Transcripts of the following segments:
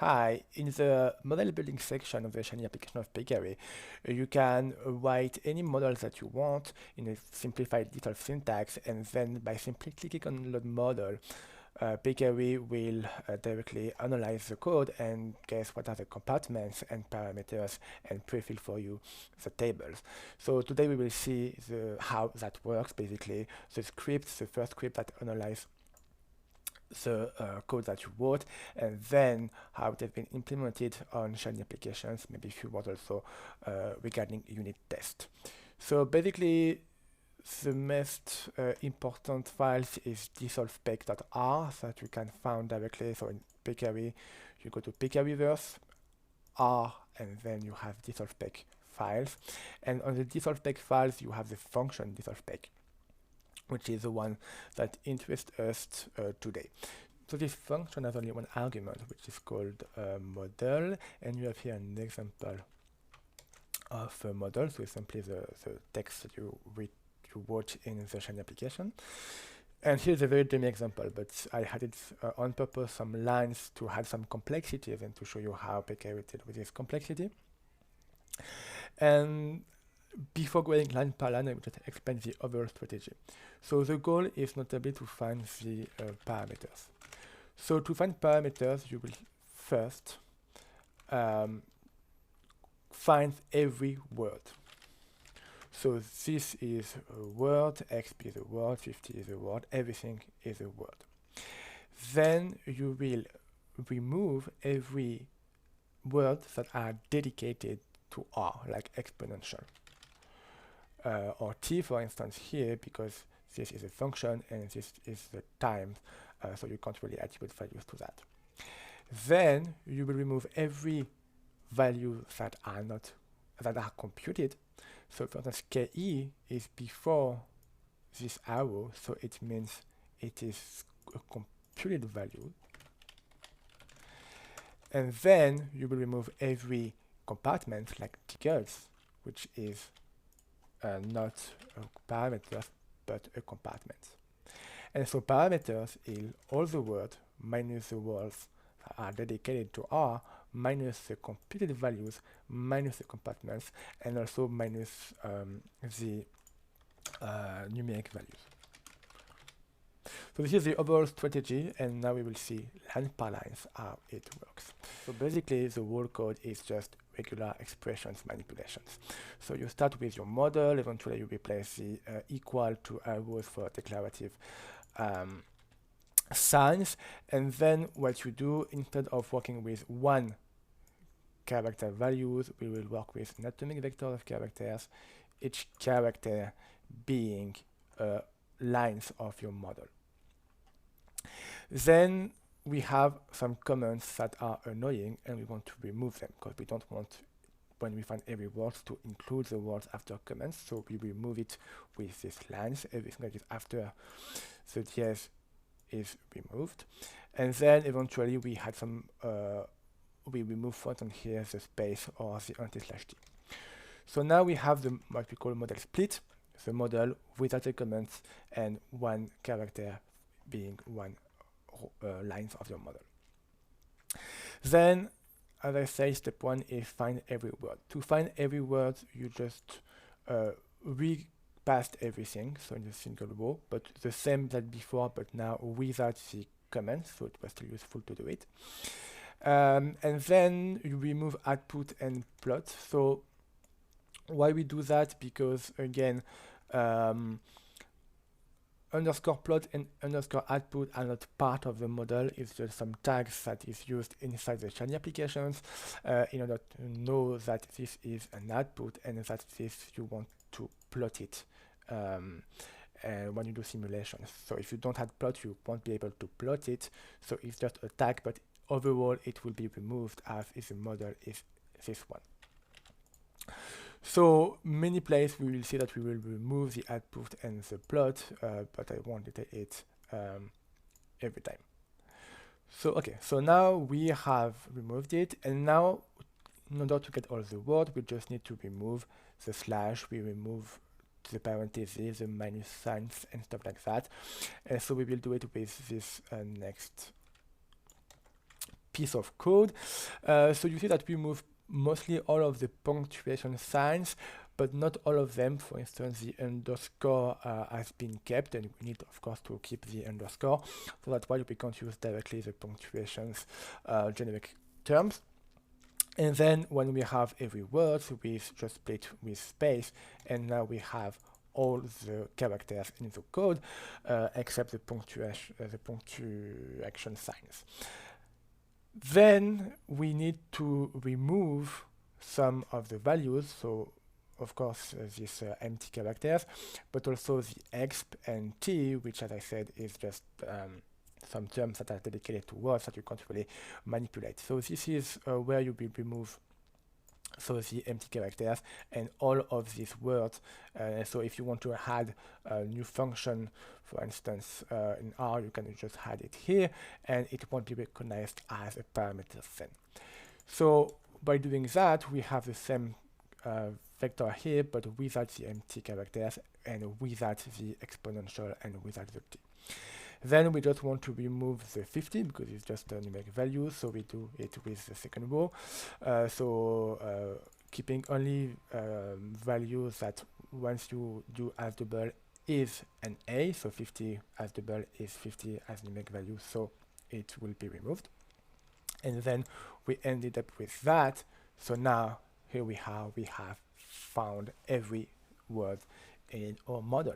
Hi, in the model building section of the Shiny application of Peccary, you can write any models that you want in a simplified little syntax, and then by simply clicking on load model, Peccary will directly analyze the code and guess what are the compartments and parameters and prefill for you the tables. So today we will see how that works, basically. The first script that analyzes the code that you wrote, and then how it has been implemented on Shiny applications, maybe a few words also regarding unit test. So basically, the most important files is dissolvepec.r that you can find directly. So in Peccary, you go to Peccaryverse, R, and then you have dissolvepec files. And on the dissolvepec files, you have the function dissolvepec, which is the one that interests us today. So this function has only one argument, which is called model, and you have here an example of a model. So it's simply the text that you wrote in the Shiny application. And here's a very dummy example, but I had it on purpose, some lines to add some complexity and to show you how Peccary did with this complexity. And before going line per line, I will just explain the overall strategy. So the goal is notably to find the parameters. So to find parameters, you will first find every word. So this is a word, XP is a word, 50 is a word, everything is a word. Then you will remove every word that are dedicated to R, like exponential. Or T, for instance, here, because this is a function and this is the time, so you can't really attribute values to that. Then you will remove every value that are computed. So for instance, KE is before this arrow, so it means it is a computed value. And then you will remove every compartment like tickets, which is not a parameter but a compartment. And so parameters is all the words minus the words that are dedicated to R, minus the computed values, minus the compartments, and also minus the numeric values. So this is the overall strategy, and now we will see line per lines how it works. So basically, the whole code is just regular expressions manipulations. So you start with your model, eventually you replace the equal to arrows for declarative signs, and then what you do, instead of working with one character values, we will work with an atomic vector of characters, each character being lines of your model. Then we have some comments that are annoying and we want to remove them because we don't want, when we find every word, to include the words after comments. So we remove it with these lines. Everything that is after the DS is removed. And then eventually we had some, we remove from here the space or the anti/t. So now we have what we call model split, the model without a comment and one character being one lines of your model. Then, as I say, step one is find every word. To find every word, you just repass everything, so in a single row, but the same that before, but now without the comments, so it was still useful to do it. And then you remove output and plot. So why we do that? Because again, underscore plot and underscore output are not part of the model. It's just some tags that is used inside the Shiny applications in order to know that this is an output and that this you want to plot it when you do simulations. So if you don't have plot, you won't be able to plot it. So it's just a tag, but overall it will be removed as if the model is this one. So many places we will see that we will remove the output and the plot, but I won't detail it every time. So okay, so now we have removed it, and now in order to get all the words, we just need to remove the slash, we remove the parentheses, the minus signs, and stuff like that. And so we will do it with this next piece of code. So you see that we move mostly all of the punctuation signs, but not all of them. For instance, the underscore has been kept, and we need, of course, to keep the underscore. So that's why we can't use directly the punctuations generic terms. And then when we have every word, we just split with space, and now we have all the characters in the code except the punctuation signs. Then we need to remove some of the values, so of course these empty characters, but also the exp and t, which, as I said, is just some terms that are dedicated to words that you can't really manipulate. So this is where you will remove the empty characters and all of these words. So if you want to add a new function, for instance, in R, you can just add it here, and it won't be recognized as a parameter then. So by doing that, we have the same vector here, but without the empty characters and without the exponential and without the t. Then we just want to remove the 50 because it's just a numeric value, so we do it with the second row. Keeping only values that once you do as double is an A, so 50 as double is 50 as numeric value, so it will be removed. And then we ended up with that. So now here we have found every word in our model.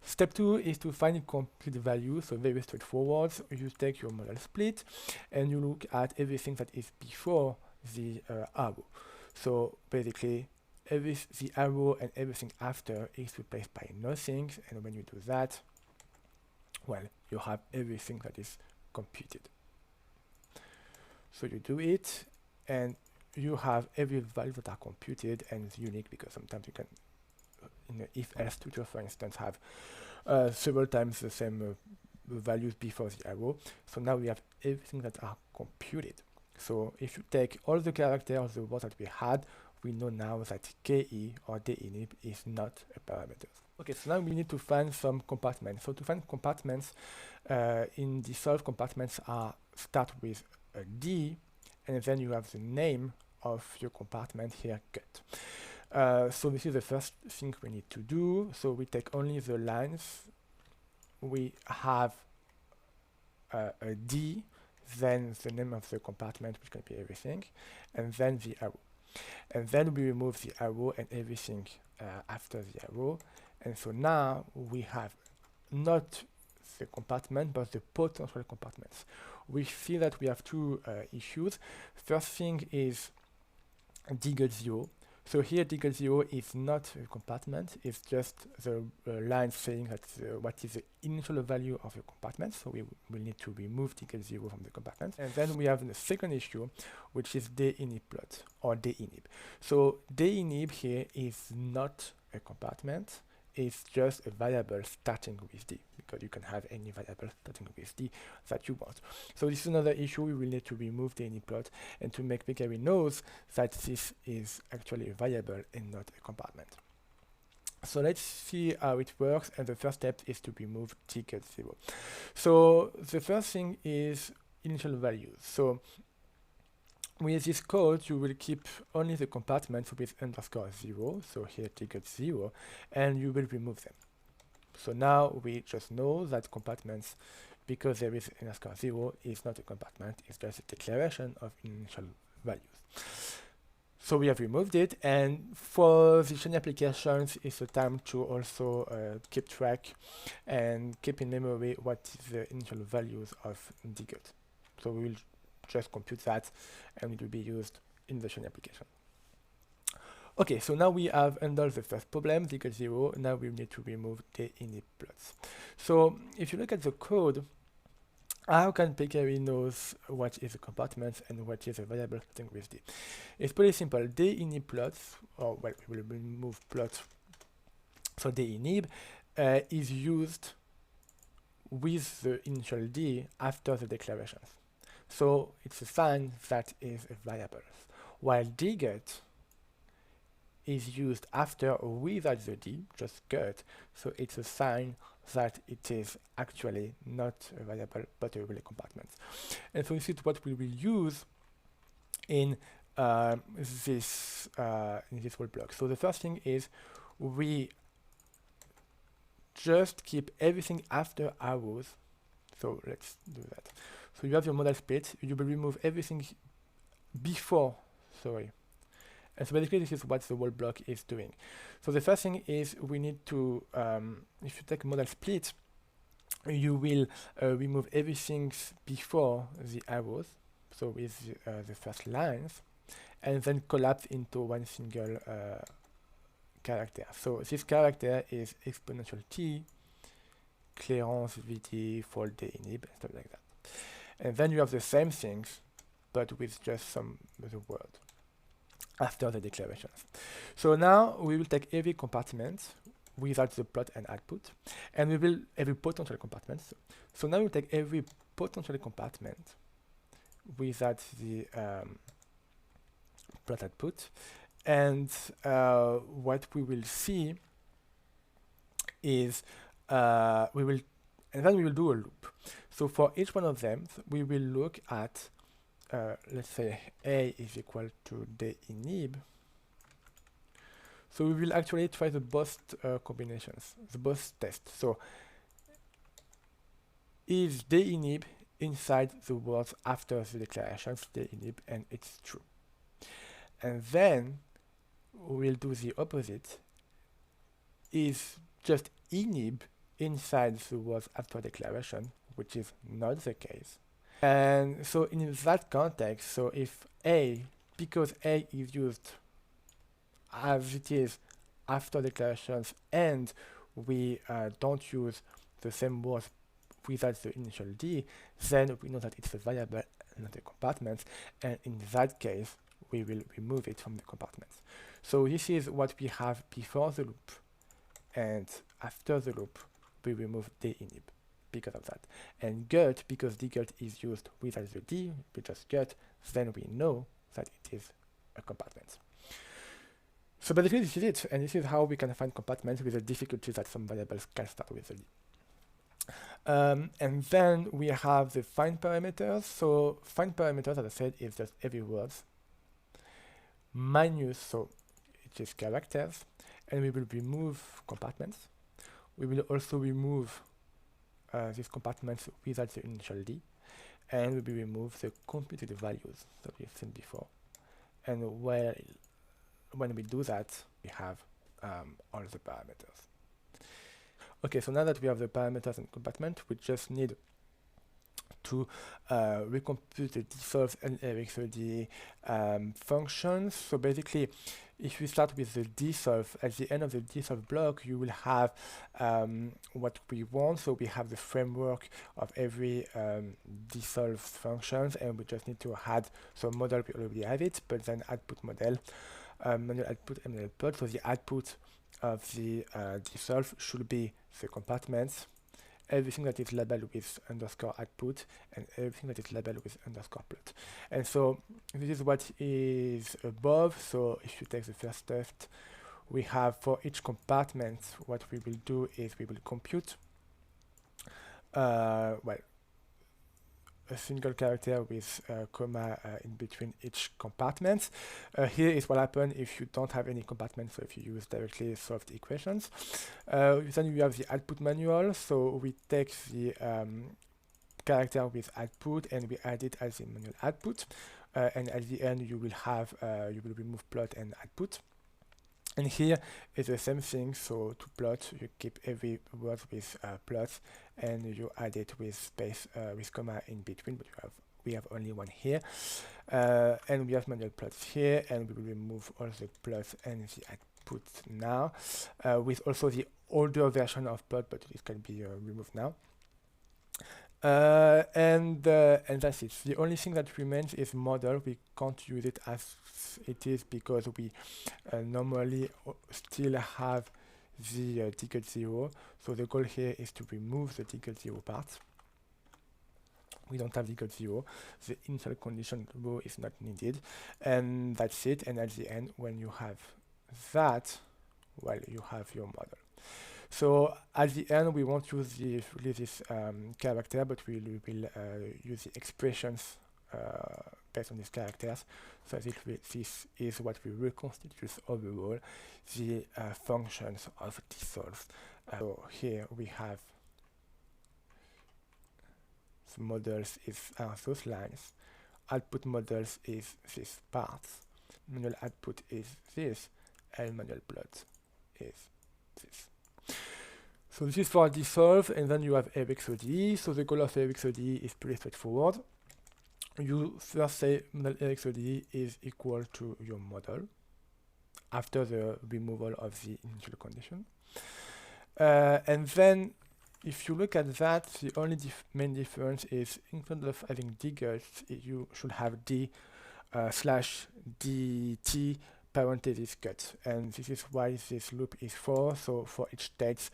Step 2 is to find a complete value, so very straightforward. You take your model split and you look at everything that is before the arrow. So basically, the arrow and everything after is replaced by nothing, and when you do that, well, you have everything that is computed. So you do it, and you have every value that are computed, and it's unique because sometimes you can, in the if-else tutor, for instance, have several times the same values before the arrow. So now we have everything that are computed. So if you take all the characters, the words that we had, we know now that KE or DINIB is not a parameter. Okay, so now we need to find some compartments. So to find compartments, in the solve, compartments start with a D, and then you have the name of your compartment here, cut. So this is the first thing we need to do. So we take only the lines. We have a D, then the name of the compartment, which can be everything, and then the arrow. And then we remove the arrow and everything after the arrow. And so now we have not the compartment, but the potential compartments. We see that we have two issues. First thing is D=0. So here D=0 is not a compartment, it's just the line saying that what is the initial value of the compartment. So we will need to remove D=0 from the compartment. And then we have the second issue, which is DINIB plot or DINIB. So DINIB here is not a compartment, it's just a variable starting with D, because you can have any variable starting with D that you want. So this is another issue. We will need to remove the DINIB plot and to make Peccary knows that this is actually a variable and not a compartment. So let's see how it works, and the first step is to remove D=0. So the first thing is initial values. So with this code, you will keep only the compartments with _0, so here D=0, and you will remove them. So now we just know that compartments, because there is _0, is not a compartment, it's just a declaration of initial values. So we have removed it, and for the Shiny applications, it's the time to also keep track and keep in memory what is the initial values of dgut. So we will just compute that, and it will be used in the Shiny application. Okay, so now we have handled the first problem, D=0. Now we need to remove the DINIB plots. So if you look at the code, how can Peccary knows what is a compartment and what is a variable starting with D? It's pretty simple. DINIB plots, or well, we will remove plots. So DINIB is used with the initial D after the declarations. So it's a sign that is a variable, while dgut is used after or without the D, just gut, so it's a sign that it is actually not a variable but a relay compartment. And so this is what we will use in this whole block. So the first thing is we just keep everything after arrows. So let's do that. So you have your modal split, you will remove everything before, sorry. And so basically this is what the whole block is doing. So the first thing is we need to, if you take modal split, you will remove everything before the arrows, so with the first lines, and then collapse into one single character. So this character is exponential t, clearance vt, fold d inhib, stuff like that. And then you have the same things, but with just some the word after the declarations. So now we will take every compartment without the plot and output, and we will every potential compartment. So now we'll take every potential compartment without the plot output, and what we will see is and then we will do a loop. So for each one of them, we will look at let's say A is equal to D inhib. So we will actually try the both combinations, the both tests. So is D inhib inside the words after the declarations D inhib, and it's true. And then we'll do the opposite. Is just inhib inside the words after declaration, which is not the case. And so in that context, so if A, because A is used as it is after declarations and we don't use the same words without the initial D, then we know that it's a variable, not a compartment, and in that case, we will remove it from the compartments. So this is what we have before the loop, and after the loop, we remove D inhib because of that. And gut, because dgut is used without the D, we just gut, then we know that it is a compartment. So basically this is it, and this is how we can find compartments with the difficulty that some variables can start with the D. And then we have the find parameters. So find parameters, as I said, is just every word minus, so it is characters, and we will remove compartments. We will also remove these compartments without the initial D, and we will remove the computed values that we've seen before. And when we do that, we have all the parameters. Okay, so now that we have the parameters and compartment, we just need to recompute the dissolve and erase the functions. So basically, if we start with the dissolve, at the end of the dissolve block, you will have what we want. So we have the framework of every dissolve functions, and we just need to add some model. We already have it, but then output model, manual output and manual plot. So the output of the dissolve should be the compartments, everything that is labeled with underscore output, and everything that is labeled with underscore plot. And so this is what is above. So if you take the first test, we have for each compartment, what we will do is we will compute a single character with a comma in between each compartment. Here is what happens if you don't have any compartment, so if you use directly solved equations. Then you have the output manual, so we take the character with output and we add it as a manual output, and at the end you will have you will remove plot and output. And here is the same thing. So to plot, you keep every word with plot, and you add it with space with comma in between. But we have only one here, and we have manual plots here, and we will remove all the plots and the output now, with also the older version of plot, but it can be removed now. And that's it. The only thing that remains is model. We can't use it as it is because we normally still have the ticket 0. So the goal here is to remove the ticket 0 part. We don't have ticket 0. The initial condition row is not needed, and that's it. And at the end, when you have that, well, you have your model. So at the end, we won't use really this character, but we will use the expressions based on these characters. So this is what we reconstitute overall the functions of dissolve. So here we have the models is those lines. Output models is this part. Manual output is this, and manual plot is this. So this is for dissolve, and then you have RxOD. So the goal of RxOD is pretty straightforward. You first say model RxOD is equal to your model after the removal of the initial condition. And then if you look at that, the only main difference is instead of having diggers, you should have d slash dt parenthesis cut, and this is why this loop is for. So for each text,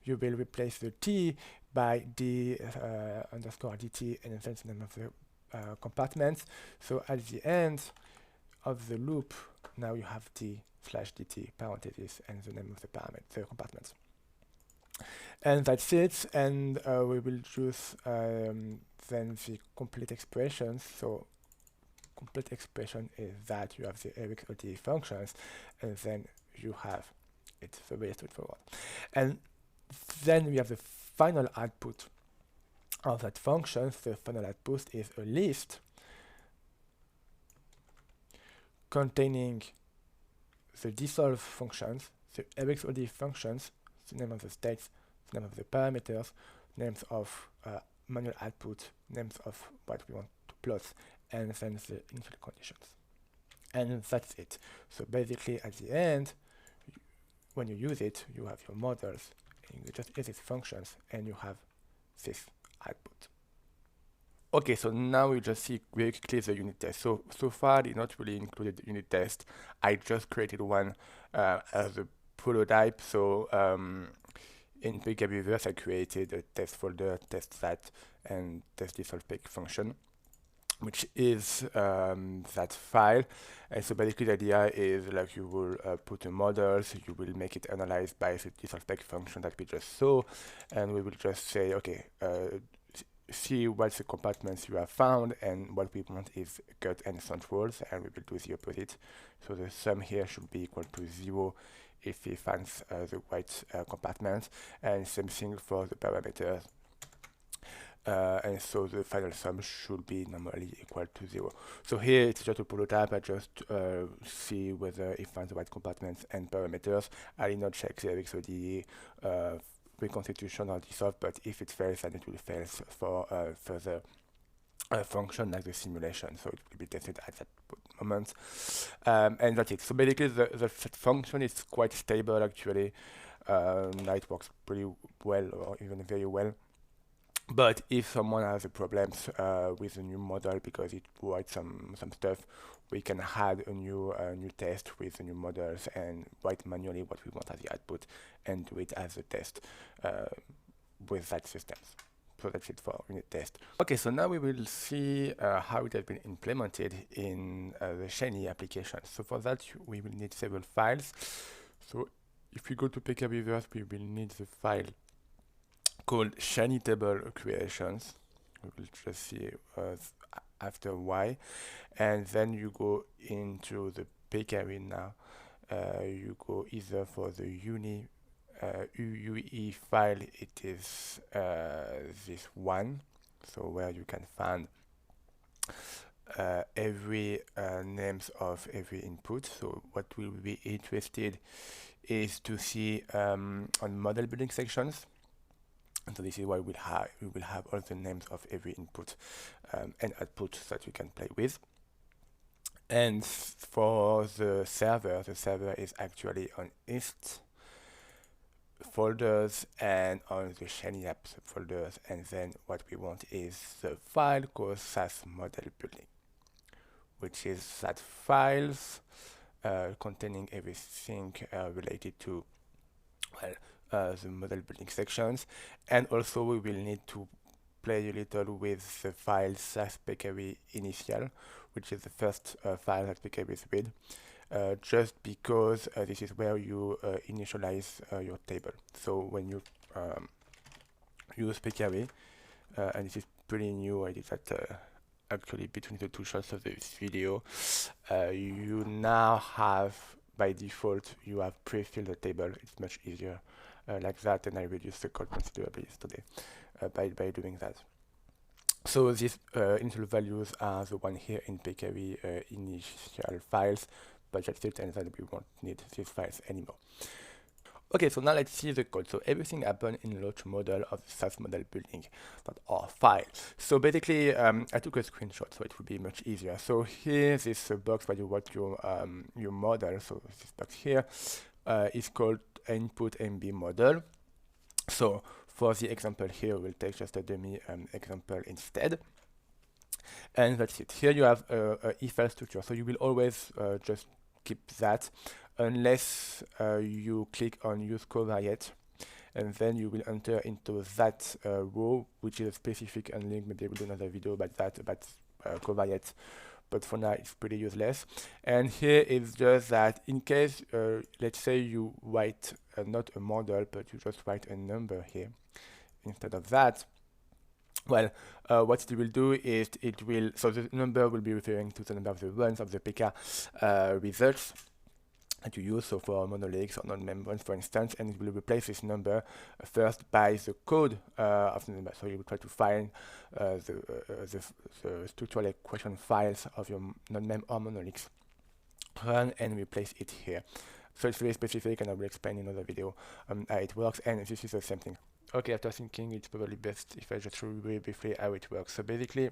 you will replace the t by d underscore dt, and then the name of the compartment. So at the end of the loop, now you have d slash dt parenthesis and the name of the compartment. And that's it, and we will choose then the complete expressions. So complete expression is that you have the RxOD functions, and then you have it. So very straightforward. And then we have the final output of that function. The final output is a list containing the dissolve functions, the RxOD functions, the name of the states, the name of the parameters, names of manual output, names of what we want to plot, and then the initial conditions. And that's it. So basically at the end, when you use it, you have your models, and you just use its functions, and you have this output. Okay, so now we just see very quickly the unit test. So far, it's not really included the unit test. I just created one as a prototype. So in Peccary, I created a test folder, test that, and test dissolve pec function, which is that file. And so basically the idea is like you will put a model, so you will make it analyzed by the dissolve pec function that we just saw, and we will just say, okay, see what the compartments you have found, and what we want is cut and centrals, and we will do the opposite. So the sum here should be equal to 0 if he finds the right compartment, and same thing for the parameters. And so the final sum should be normally equal to 0. So here it's just a prototype. I just see whether it finds the right compartments and parameters. I did not check the RxOD reconstitution or dissolve, but if it fails, then it will fail for further function like the simulation. So it will be tested at that moment. And that's it. So basically the function is quite stable actually. Now it works pretty well, or even very well. But if someone has a problems with a new model because it writes some stuff, we can add a new test with the new models and write manually what we want as the output and do it as a test with that system. So that's it for unit test. Okay, so now we will see how it has been implemented in the Shiny application. So for that, we will need several files. So if we go to Peccary, we will need the file called Shiny table creations. We will just see after Y, and then you go into the Peccary now. You go either for the UUE file, it is this one, so where you can find every names of every input. So what we will be interested is to see on model building sections. And so this is why we will have all the names of every input and output that you can play with. And for the server is actually on ist folders and on the Shiny apps folders. And then what we want is the file called SAS model building, which is that files containing everything related to, well, the model building sections. And also we will need to play a little with the file SAS Peccary initial, which is the first file that Peccary is with. just because this is where you initialize your table. So when you use Peccary, and this is pretty new, I did that actually between the two shots of this video, you now have, by default, you have pre-filled the table. It's much easier like that, and I reduced the code considerably yesterday by doing that. So these initial values are the one here in Peccary initial files, but that's it, and then we won't need these files anymore. Okay, so now let's see the code. So everything happened in launch model of the SaaS model building file. So basically, I took a screenshot so it would be much easier. So here, this box where you write your model. So this box here is called input MB model. So for the example here, we'll take just a dummy example instead. And that's it. Here you have a if-else structure. So you will always just keep that unless you click on use covariate, and then you will enter into that row, which is a specific unlink. Maybe we'll do another video about that, about covariate, but for now it's pretty useless. And here is just that in case, let's say you write not a model, but you just write a number here instead of that. Well, what it will do is it will, so the number will be referring to the number of the runs of the PK results that you use, so for monoliths or non-mem runs, for instance, and it will replace this number first by the code of the number. So you will try to find the structural equation files of your non-mem or monoliths, run and replace it here. So it's very specific, and I will explain in another video how it works, and this is the same thing. Okay, after thinking, it's probably best if I just review briefly how it works. So basically,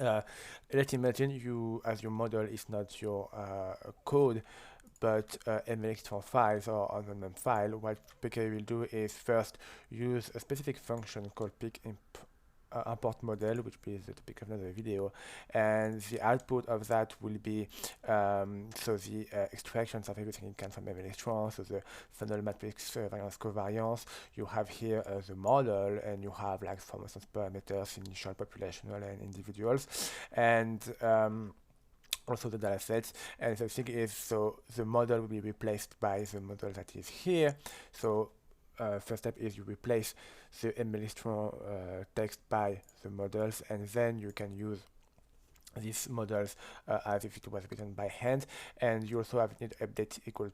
let's imagine you, as your model is not your code, but MLX4 files or on the mem file. What Peccary will do is first use a specific function called pick import model, which is the topic of another video, and the output of that will be so the extractions of everything it can from MLX4, so the funnel matrix variance covariance. You have here the model, and you have like for instance parameters, initial, populational, and individuals, and also the data sets. And the thing is, so the model will be replaced by the model that is here. So first step is you replace the MLX4 text by the models, and then you can use these models as if it was written by hand. And you also have need update equal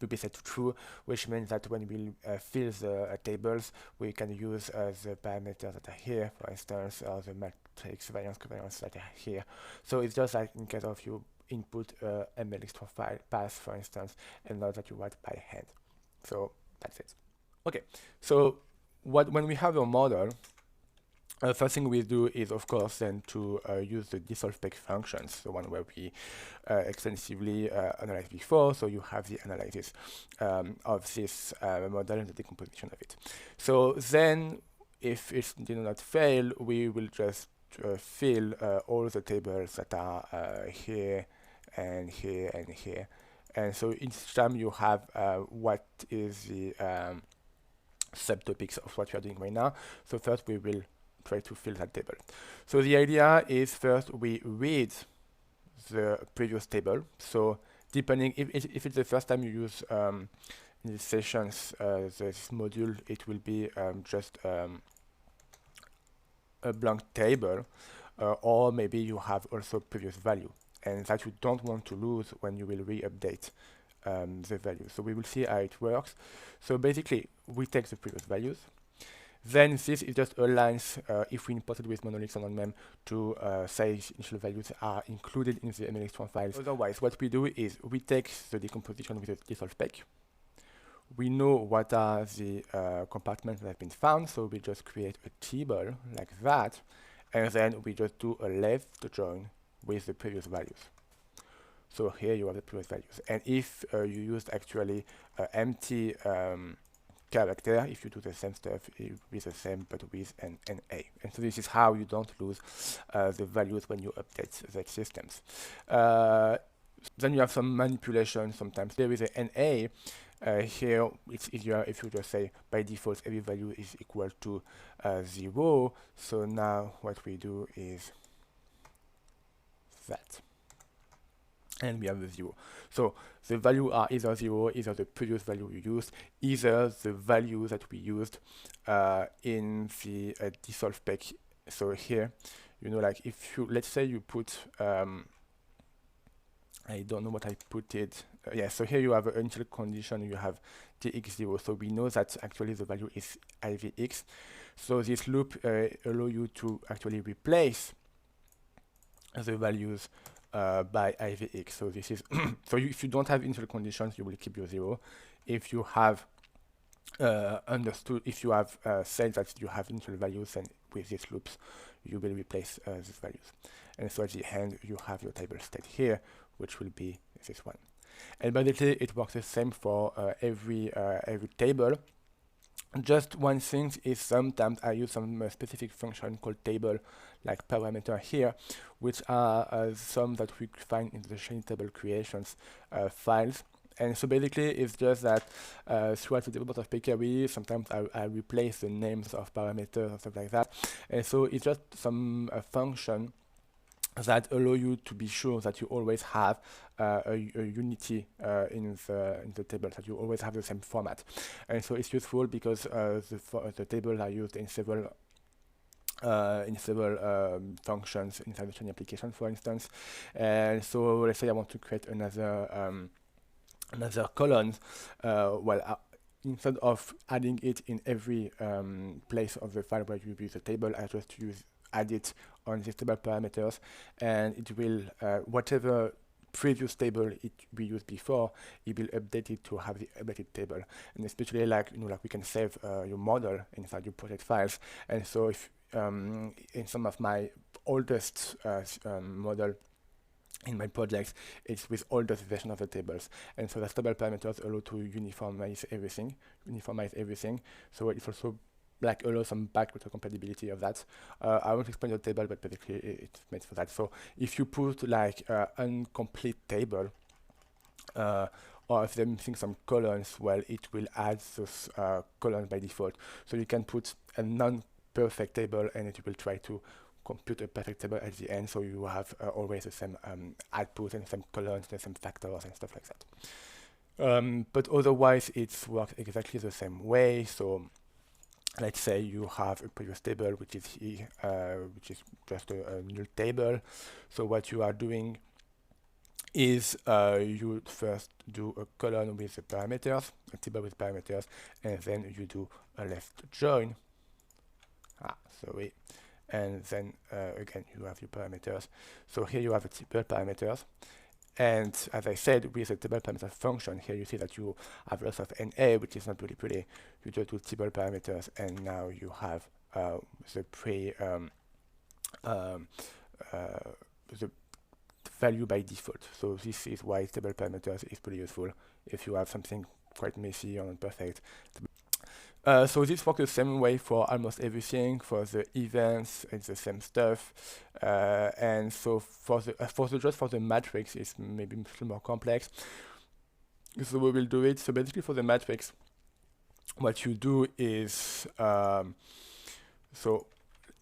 to be set to true, which means that when we fill the tables, we can use the parameters that are here, for instance, or the matrix variance covariance that are here. So it's just like in case of you input MLX4 file path, for instance, and not that you write by hand. So that's it. Okay, so when we have your model, first thing we do is, of course, then to use the dissolve-spec functions, the one where we extensively analyzed before. So you have the analysis of this model and the decomposition of it. So then, if it did not fail, we will just fill all the tables that are here and here and here. And so each time you have what is the subtopics of what we are doing right now. So first we will try to fill that table. So the idea is first we read the previous table. So depending if it's the first time you use in these sessions this module, it will be just a blank table, or maybe you have also previous value, and that you don't want to lose when you will re-update the value. So we will see how it works. So basically we take the previous values, then this is just aligns if we imported with monoliths and non-mem to say initial values are included in the MLX1 files. Otherwise, what we do is we take the decomposition with the dissolve spec. We know what are the compartments that have been found, so we just create a table like that, and then we just do a left join with the previous values. So here you have the previous values. And if you used actually empty character, if you do the same stuff, it will be the same but with an NA. And so this is how you don't lose the values when you update the systems. Then you have some manipulation sometimes. There is an NA. Here it's easier if you just say by default every value is equal to 0. So now what we do is that. and we have the 0. So the value are either 0, either the previous value you used, either the value that we used in the default spec. So here, like if you, let's say you put, I don't know what I put it. Yeah, so here you have an initial condition, you have tx0. So we know that actually the value is ivx. So this loop allow you to actually replace the values by ivx. So this is so if you don't have initial conditions, you will keep your 0. If you have if you have said that you have initial values, then with these loops you will replace these values. And so at the end you have your table state here, which will be this one. And basically it works the same for every table. Just one thing is sometimes I use some specific function called table, like parameter here, which are some that we find in the shiny table creations files. And so basically it's just that throughout the development of Peccary, sometimes I replace the names of parameters and stuff like that. And so it's just some function that allow you to be sure that you always have a unity in the table, that you always have the same format. And so it's useful because the tables are used in several functions inside the Shiny application, for instance. And so let's say I want to create another column. Instead of adding it in every place of the file where you use the table, I just add it on this table parameters, and it will whatever previous table we used before, it will update it to have the updated table. And especially like we can save your model inside your project files. And so if in some of my oldest model in my projects, it's with oldest version of the tables, and so the table parameters allow to uniformize everything. So it also like allows some backwards compatibility of that. I won't explain the table, but basically it's made for that. So if you put like an incomplete table, or if they're missing some columns, well, it will add those columns by default. So you can put a non-perfect table, and it will try to compute a perfect table at the end, so you have always the same output and same columns and same factors and stuff like that. But otherwise, it works exactly the same way. So let's say you have a previous table, which is here, which is just a null table. So what you are doing is you would first do a column with the parameters, a table with parameters, and then you do a left join. And then again you have your parameters. So here you have a table parameters, and as I said, with the table parameter function, here you see that you have lots of NA, which is not really pretty. You just do table parameters, and now you have the value by default. So this is why table parameters is pretty useful if you have something quite messy or imperfect. So this works the same way for almost everything. For the events, it's the same stuff. And so for the matrix, it's maybe a little more complex. So we will do it. So basically, for the matrix, what you do is so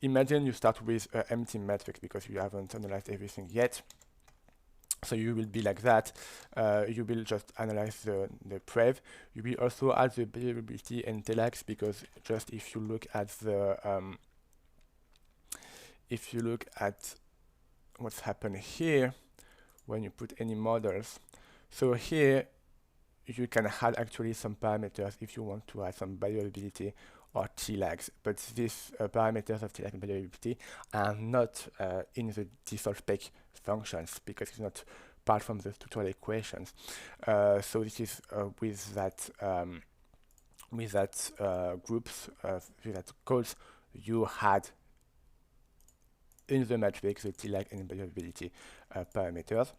imagine you start with an empty matrix because you haven't analyzed everything yet. So you will be like that. You will just analyze the prev. You will also add the variability and telax, because just if you look at what's happened here when you put any models. So here you can add actually some parameters if you want to add some variability or tlags, but these parameters of tlag and variability are not in the default spec functions because it's not part from the tutorial equations. So this is with that groups with that codes you had in the matrix the tlag and variability parameters.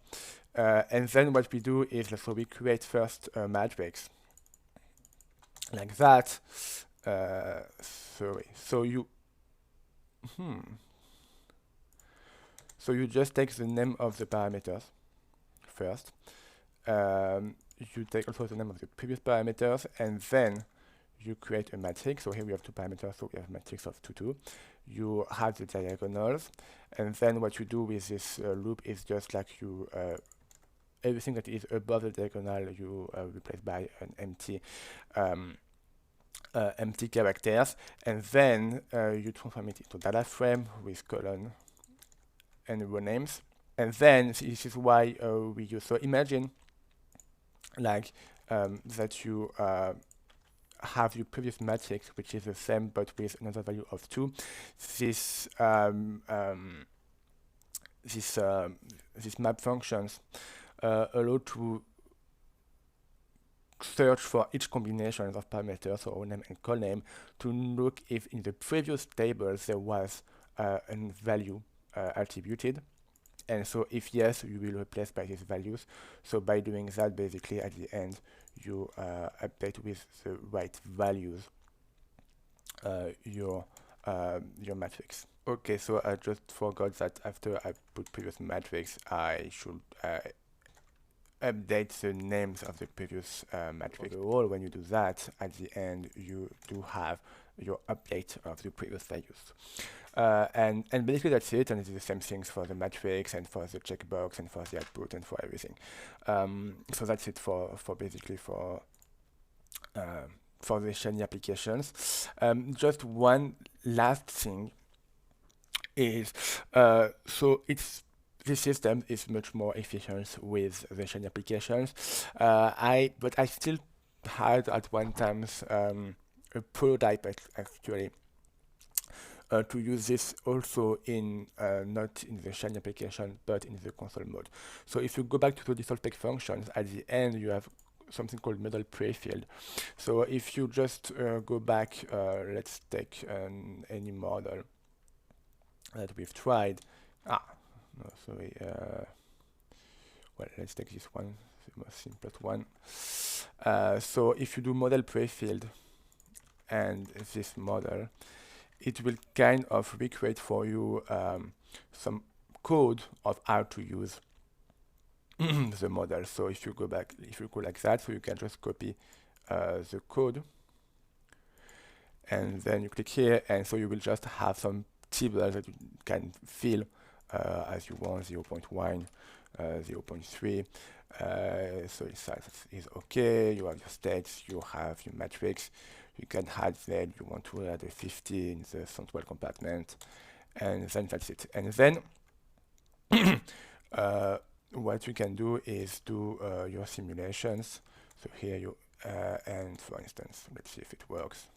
And then what we do is, so we create first a matrix like that. So you just take the name of the parameters first. You take also the name of the previous parameters, and then you create a matrix. So here we have two parameters, so we have a matrix of 2, 2. You have the diagonals, and then what you do with this loop is just like you everything that is above the diagonal you replace by an empty characters, and then you transform it into data frame with colon and row names. And then this is why we use. So imagine like that you have your previous matrix, which is the same but with another value of 2. This these map functions allow to search for each combination of parameters, so row name and column name, to look if in the previous table there was a value attributed. And so if yes, you will replace by these values. So by doing that, basically at the end, you update with the right values your matrix. Okay, so I just forgot that after I put previous matrix, I should update the names of the previous matrix. Overall, when you do that, at the end, you do have your update of the previous values. And basically that's it, and it's the same things for the matrix and for the checkbox and for the output and for everything. So that's it for basically for the Shiny applications. Just one last thing is so this system is much more efficient with the Shiny applications. But I still had at one time a prototype actually to use this also in not in the Shiny application but in the console mode. So if you go back to the default spec functions, at the end you have something called model prefield. So if you just go back, let's take any model that we've tried. No, sorry. Well, let's take this one, the most simplest one. So if you do model prefield and this model, it will kind of recreate for you some code of how to use the model. So if you go back, if you go like that, so you can just copy the code, and then you click here, and so you will just have some tables that you can fill as you want, 0.1, 0.3. So the size is okay. You have your states, you have your matrix. You can add that you want to add a 50 in the central compartment, and then that's it. And then what you can do is do your simulations. So here you and for instance, let's see if it works.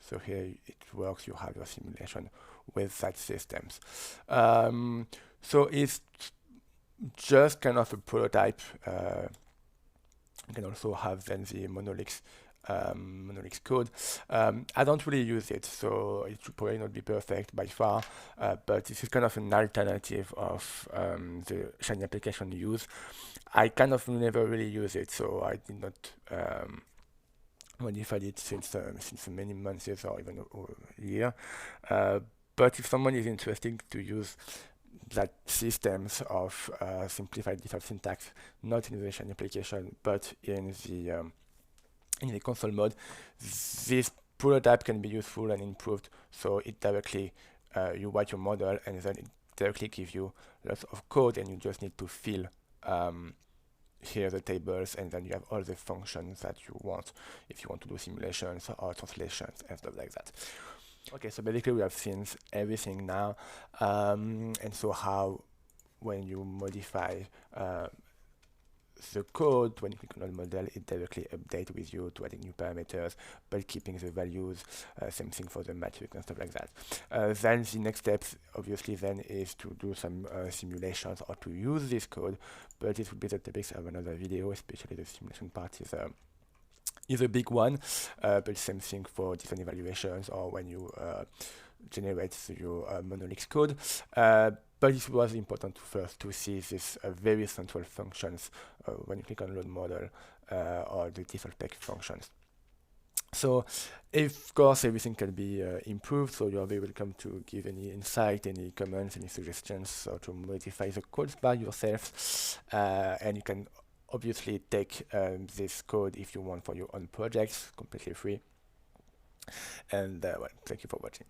So here it works. You have your simulation with that systems. So it's just kind of a prototype. You can also have then the monolith code. I don't really use it, so it should probably not be perfect by far, but this is kind of an alternative of the Shiny application use. I kind of never really use it, so I did not modified it since many months or even a year. But if someone is interested to use that systems of simplified default syntax, not in the Shiny application, but in the console mode, this prototype can be useful and improved. So it directly you write your model, and then it directly gives you lots of code, and you just need to fill here the tables, and then you have all the functions that you want if you want to do simulations or translations and stuff like that. Okay, so basically we have seen everything now, and so how when you modify the code, when you click on the model, it directly updates with you to adding new parameters, but keeping the values. Same thing for the matrix and stuff like that. Then the next steps, obviously, then is to do some simulations or to use this code, but it will be the topics of another video, especially the simulation part is a big one, but same thing for different evaluations or when you generate your monolith code. But it was important first to see these very central functions when you click on load model or the default spec functions. So, of course, everything can be improved, so you're very welcome to give any insight, any comments, any suggestions, or to modify the codes by yourself. And you can obviously take this code if you want for your own projects, completely free. And well, thank you for watching.